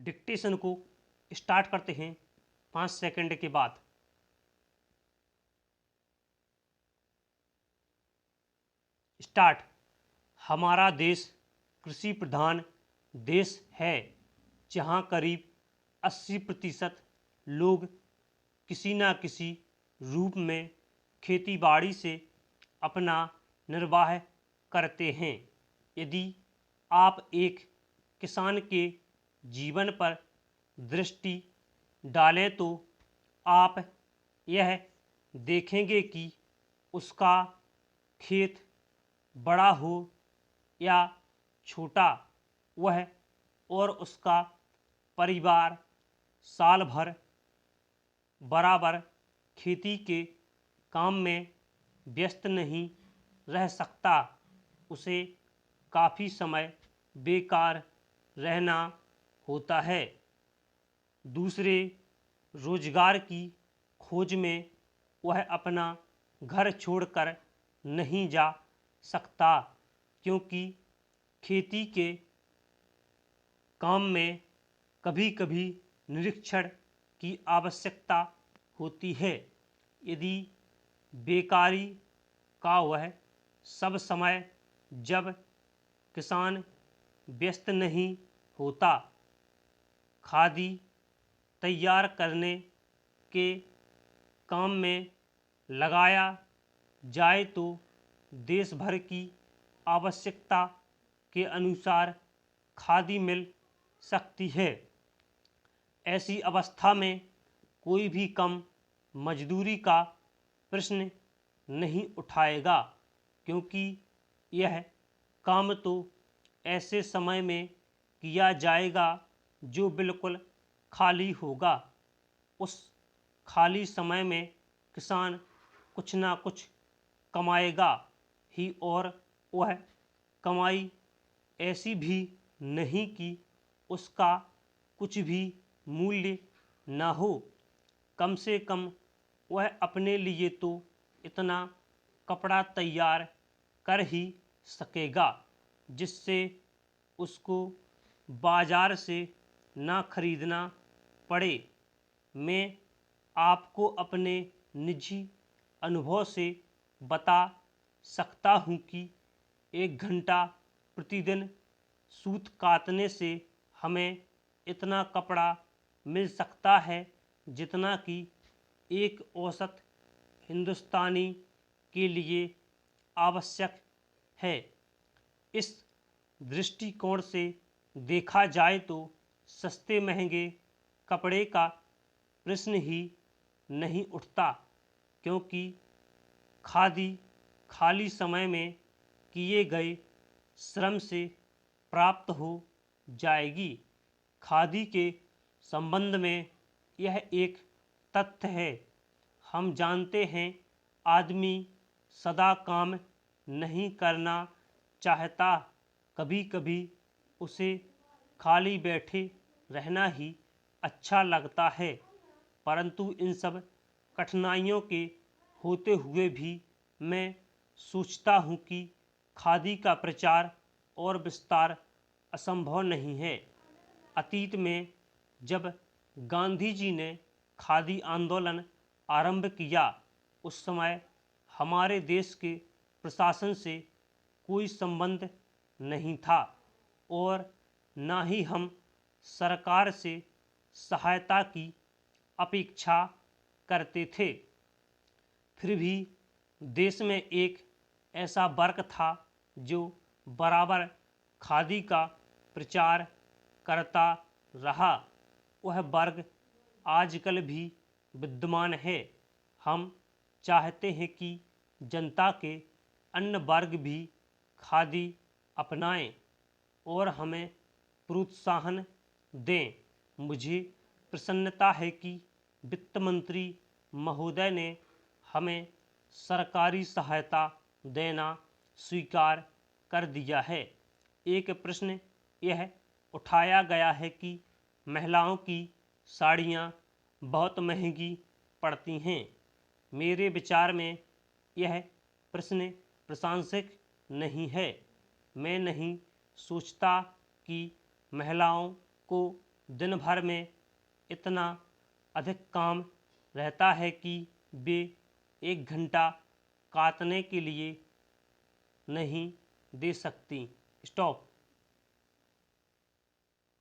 Dictation को start करते हैं 5 सेकंड के बाद। स्टार्ट। हमारा देश कृषि प्रधान देश है, जहां करीब 80% लोग किसी न किसी रूप में खेतीबाड़ी से अपना निर्वाह करते हैं। यदि आप एक किसान के जीवन पर दृष्टि डालें तो आप यह देखेंगे कि उसका खेत बड़ा हो या छोटा, वह और उसका परिवार साल भर बराबर खेती के काम में व्यस्त नहीं रह सकता। उसे काफ़ी समय बेकार रहना होता है। दूसरे रोजगार की खोज में वह अपना घर छोड़कर नहीं जा सकता, क्योंकि खेती के काम में कभी कभी निरीक्षण की आवश्यकता होती है। यदि बेकारी का वह सब समय जब किसान व्यस्त नहीं होता खादी तैयार करने के काम में लगाया जाए तो देश भर की आवश्यकता के अनुसार खादी मिल सकती है। ऐसी अवस्था में कोई भी कम मजदूरी का प्रश्न नहीं उठाएगा, क्योंकि यह काम तो ऐसे समय में किया जाएगा जो बिल्कुल खाली होगा। उस खाली समय में किसान कुछ ना कुछ कमाएगा ही, और वह कमाई ऐसी भी नहीं कि उसका कुछ भी मूल्य ना हो। कम से कम वह अपने लिए तो इतना कपड़ा तैयार कर ही सकेगा जिससे उसको बाजार से ना खरीदना पड़े। मैं आपको अपने निजी अनुभव से बता सकता हूँ कि 1 घंटा प्रतिदिन सूत काटने से हमें इतना कपड़ा मिल सकता है जितना कि एक औसत हिंदुस्तानी के लिए आवश्यक है। इस दृष्टिकोण से देखा जाए तो सस्ते महंगे कपड़े का प्रश्न ही नहीं उठता, क्योंकि खादी खाली समय में किए गए श्रम से प्राप्त हो जाएगी। खादी के संबंध में यह एक तथ्य है। हम जानते हैं आदमी सदा काम नहीं करना चाहता, कभी कभी उसे खाली बैठे रहना ही अच्छा लगता है। परंतु इन सब कठिनाइयों के होते हुए भी मैं सोचता हूँ कि खादी का प्रचार और विस्तार असंभव नहीं है। अतीत में जब गांधी जी ने खादी आंदोलन आरंभ किया, उस समय हमारे देश के प्रशासन से कोई संबंध नहीं था और ना ही हम सरकार से सहायता की अपेक्षा करते थे। फिर भी देश में एक ऐसा वर्ग था जो बराबर खादी का प्रचार करता रहा। वह वर्ग आजकल भी विद्यमान है। हम चाहते हैं कि जनता के अन्य वर्ग भी खादी अपनाएं और हमें प्रोत्साहन दें। मुझे प्रसन्नता है कि वित्त मंत्री महोदय ने हमें सरकारी सहायता देना स्वीकार कर दिया है। एक प्रश्न यह उठाया गया है कि महिलाओं की साड़ियाँ बहुत महंगी पड़ती हैं। मेरे विचार में यह प्रश्न प्रासंगिक नहीं है। मैं नहीं सोचता कि महिलाओं को दिन भर में इतना अधिक काम रहता है कि वे 1 घंटा काटने के लिए नहीं दे सकती। स्टॉप।